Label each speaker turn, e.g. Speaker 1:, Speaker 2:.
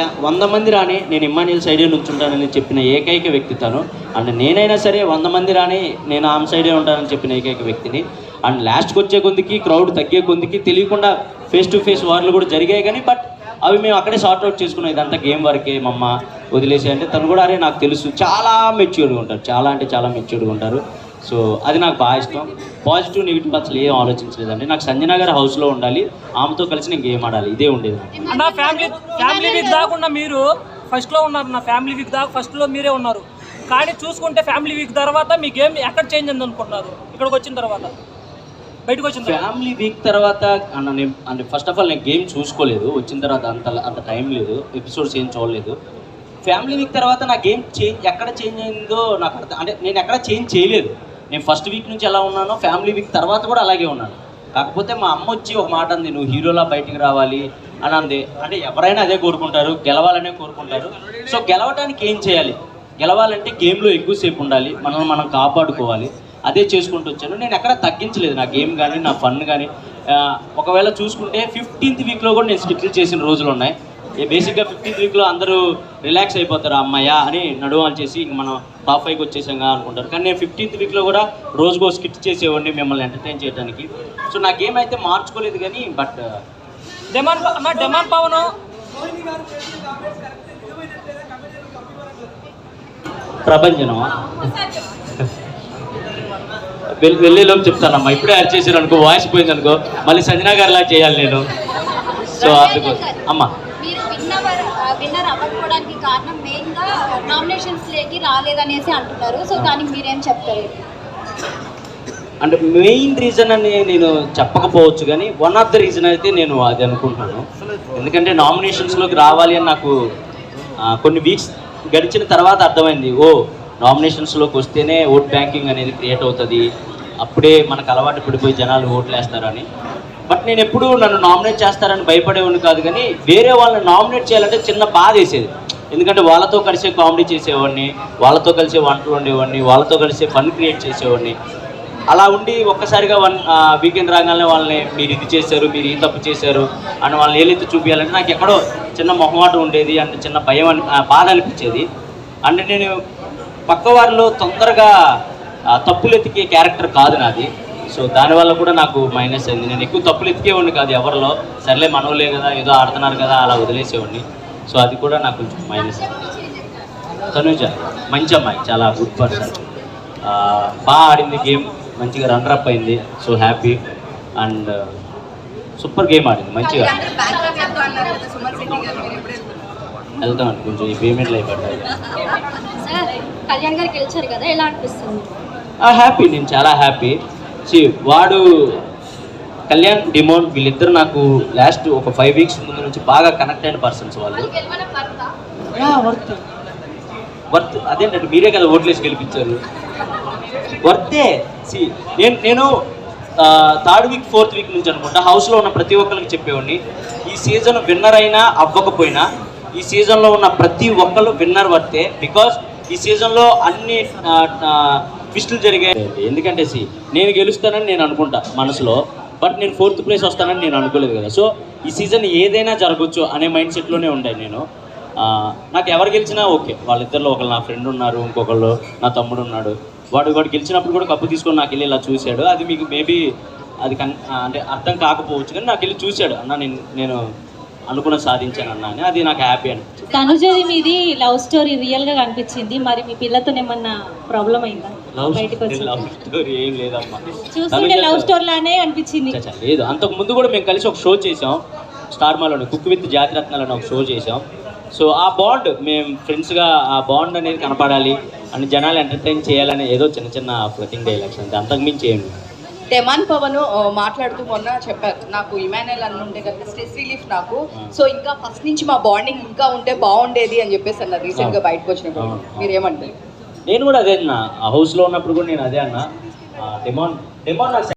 Speaker 1: 100 మంది రాని నేను ఇమ్మాన్యుయల్ సైడే నుంచుంటానని చెప్పిన ఏకైక వ్యక్తి తను. అండ్ నేనైనా సరే 100 మంది రాని నేను ఆమె సైడే ఉంటానని చెప్పిన ఏకైక వ్యక్తిని. అండ్ లాస్ట్కి వచ్చే కొద్దికి క్రౌడ్ తగ్గే కొద్దికి తెలియకుండా ఫేస్ టు ఫేస్ వార్లు కూడా జరిగాయి కానీ బట్ అవి మేము అక్కడే సార్ట్అవుట్ చేసుకున్నాం. ఇదంతా గేమ్ వరకే మమ్మ వదిలేసి అంటే తను కూడా అరే నాకు తెలుసు చాలా మెచ్యూర్డ్గా ఉంటారు, చాలా అంటే చాలా మెచ్యూర్డ్గా ఉంటారు. సో అది నాకు బాగా ఇష్టం. పాజిటివ్ నెగిటివ్ అసలు ఏం ఆలోచించలేదండి. నాకు సంజన గారి హౌస్లో ఉండాలి, ఆమెతో కలిసి నేను గేమ్ ఆడాలి, ఇదే ఉండేది.
Speaker 2: నా ఫ్యామిలీ వీక్ దాకుండా మీరు ఫస్ట్లో ఉన్నారు, నా ఫ్యామిలీ వీక్ దాకా ఫస్ట్లో మీరే ఉన్నారు. కానీ చూసుకుంటే ఫ్యామిలీ వీక్ తర్వాత మీ గేమ్ ఎక్కడ చేంజ్ అయింది అనుకుంటున్నారు? ఇక్కడికి వచ్చిన తర్వాత బయటకు వచ్చిన
Speaker 1: ఫ్యామిలీ వీక్ తర్వాత అంటే ఫస్ట్ ఆఫ్ ఆల్ నేను గేమ్ చూసుకోలేదు, వచ్చిన తర్వాత అంత టైం లేదు, ఎపిసోడ్స్ ఏం చూడలేదు. ఫ్యామిలీ వీక్ తర్వాత నా గేమ్ ఎక్కడ చేంజ్ అయిందో నాకు అర్థం, అంటే నేను ఎక్కడ చేంజ్ చేయలేదు. నేను ఫస్ట్ వీక్ నుంచి ఎలా ఉన్నానో ఫ్యామిలీ వీక్ తర్వాత కూడా అలాగే ఉన్నాను. కాకపోతే మా అమ్మ వచ్చి ఒక మాట అంది, నువ్వు హీరోలా బయటికి రావాలి అని అంది. అంటే ఎవరైనా అదే కోరుకుంటారు, గెలవాలనే కోరుకుంటారు. సో గెలవడానికి ఏం చేయాలి? గెలవాలంటే గేమ్లో ఎక్కువసేపు ఉండాలి, మనల్ని మనం కాపాడుకోవాలి, అదే చేసుకుంటూ వచ్చాను. నేను ఎక్కడ తగ్గించలేదు నా గేమ్ కానీ నా ఫన్ కానీ. ఒకవేళ చూసుకుంటే 15th వీక్లో కూడా నేను స్కిట్లు చేసిన రోజులు ఉన్నాయి. బేసిక్గా 15th వీక్లో అందరూ రిలాక్స్ అయిపోతారు, అమ్మాయ అని నడువాలు చేసి ఇంక మనం టాప్ 5కి వచ్చేసాంగా అనుకుంటారు. కానీ నేను 15th వీక్లో కూడా రోజుకో స్కిట్ చేసేవాడిని మిమ్మల్ని ఎంటర్టైన్ చేయడానికి. సో నా గేమ్ అయితే మార్చుకోలేదు కానీ బట్
Speaker 2: డెమాన్ పవన్
Speaker 1: ప్రభంజనం వెళ్ళేలోపు చెప్తానమ్మా. ఇప్పుడే యాడ్ చేశారు అనుకో, వాయిస్ పోయింది అనుకో, మళ్ళీ సంజన గారిలా చేయాలి నేను. సో అందుకోసం అమ్మా
Speaker 3: విన్నర్ అవ్వకపోవడానికి కారణం మెయిన్గా నామినేషన్స్లోకి రాలేదనేసి అంటున్నారు. సో దానికి మీరేం చెప్తారు?
Speaker 1: అంటే మెయిన్ రీజన్ అని నేను చెప్పకపోవచ్చు కానీ వన్ ఆఫ్ ద రీజన్ అయితే నేను అది అనుకుంటున్నాను. ఎందుకంటే నామినేషన్స్లోకి రావాలి అని నాకు కొన్ని వీక్స్ గడిచిన తర్వాత అర్థమైంది, ఓ నామినేషన్స్లోకి వస్తేనే ఓట్ బ్యాంకింగ్ అనేది క్రియేట్ అవుతుంది, అప్పుడే మనకు అలవాటు పడిపోయి జనాలు ఓట్లు వేస్తారని. బట్ నేను ఎప్పుడూ నన్ను నామినేట్ చేస్తారని భయపడేవాడిని కాదు, కానీ వేరే వాళ్ళని నామినేట్ చేయాలంటే చిన్న బాధ వేసేది. ఎందుకంటే వాళ్ళతో కలిసే కామెడీ చేసేవాడిని, వాళ్ళతో కలిసే వంటలు ఉండేవాడిని, వాళ్ళతో కలిసే ఫన్ క్రియేట్ చేసేవాడిని. అలా ఉండి ఒక్కసారిగా వీకెండ్ రాగానే వాళ్ళని మీరు ఇది చేశారు, మీరు ఈ తప్పు చేశారు అని వాళ్ళని ఏలెత్తి చూపించాలంటే నాకు ఎక్కడో చిన్న మొహమాటం ఉండేది, అంటే చిన్న భయం బాధ అనిపించేది. అంటే నేను పక్క వారిలో తొందరగా తప్పులు ఎతికే క్యారెక్టర్ కాదు నాది. సో దానివల్ల కూడా నాకు మైనస్ అయింది. నేను ఎక్కువ తప్పులు ఎతికేవాడిని కాదు ఎవరిలో, సర్లే మనోలే కదా ఏదో ఆడుతున్నారు కదా అలా వదిలేసేవాడిని. సో అది కూడా నాకు కొంచెం మైనస్. తనుజ మంచి అమ్మాయి, చాలా గుడ్ పర్సన్, బాగా ఆడింది గేమ్, మంచిగా రన్నరప్ అయింది. So happy and super game ఆడింది మంచిగా. వెళ్తామండి కొంచెం ఈ పేమెంట్లు అయిపోతాయి.
Speaker 3: కళ్యాణ్ గారు గెలిచారు కదా, ఎలా అనిపిస్తుంది?
Speaker 1: హ్యాపీ, నేను చాలా హ్యాపీ. వాడు కళ్యాణ్ డిమోన్ వీళ్ళిద్దరు నాకు లాస్ట్ ఒక 5 వీక్స్ ముందు నుంచి బాగా కనెక్ట్ అయిన పర్సన్స్ వాళ్ళు. వర్త్ అదేంటంటే మీరే కదా ఓట్లేసి గెలిపించారు, వర్తే. నేను 3rd వీక్ 4th వీక్ నుంచి అనుకుంటా హౌస్లో ఉన్న ప్రతి ఒక్కరికి చెప్పేవాడిని, ఈ సీజన్ విన్నర్ అయినా అవ్వకపోయినా ఈ సీజన్లో ఉన్న ప్రతి ఒక్కరు విన్నర్ వర్తే. బికాస్ ఈ సీజన్లో అన్ని ట్విస్టులు జరిగాయి. ఎందుకంటే నేను గెలుస్తానని నేను అనుకుంటా మనసులో, బట్ నేను 4th ప్లేస్ వస్తానని నేను అనుకోలేదు కదా. సో ఈ సీజన్ ఏదైనా జరగచ్చు అనే మైండ్ సెట్లోనే ఉండే నేను. నాకు ఎవరు గెలిచినా ఓకే. వాళ్ళిద్దరిలో ఒకళ్ళు నా ఫ్రెండ్ ఉన్నారు, ఇంకొకళ్ళు నా తమ్ముడు ఉన్నాడు. వాడు గెలిచినప్పుడు కూడా కప్పు తీసుకొని నాకు వెళ్ళి ఇలా చూశాడు. అది మీకు మేబీ అది అంటే అర్థం కాకపోవచ్చు, కానీ నాకు వెళ్ళి చూశాడు, అన్న నేను అనుకున్న సాధించాను అన్న అని. అది నాకు హ్యాపీ అనిపించింది.
Speaker 4: తనుజది మీది లవ్ స్టోరీ రియల్ గా కనిపించింది, మరి మీ పిల్లతో ఏమన్నా ప్రాబ్లం అయిందా?
Speaker 1: లవ్ స్టోరీ ఏం లేదమ్మా,
Speaker 4: చూస్తుంటే లవ్ స్టోరీ లానే అనిపించింది.
Speaker 1: లేదు, అంతకు ముందు కూడా మేము కలిసి ఒక షో చేసాం స్టార్ మాలోని, కుక్ విత్ జాతిరత్నాలు అని ఒక షో చేసాం. సో ఆ బాండ్ మేము ఫ్రెండ్స్గా ఆ బాండ్ అనేది కనపడాలి అని జనాలు ఎంటర్టైన్ చేయాలని ఏదో చిన్న ఫ్లటింగ్ డైలాగ్స్ అంతే, అంతకుమించి ఏమి.
Speaker 5: డెమాన్ పవన్ మాట్లాడుతూ మొన్న చెప్పారు, నాకు ఇమాన్యుయల్ అన్న ఉంటే కదా స్ట్రెస్ రిలీఫ్ నాకు, సో ఇంకా ఫస్ట్ నుంచి మా బాండింగ్ ఇంకా ఉంటే బాగుండేది అని చెప్పేసి అన్నారు రీసెంట్గా బయటకు వచ్చినప్పుడు. మీరేమంటారు?
Speaker 1: నేను కూడా అదే అన్న, హౌస్లో ఉన్నప్పుడు కూడా నేను అదే అన్న. డెమాన్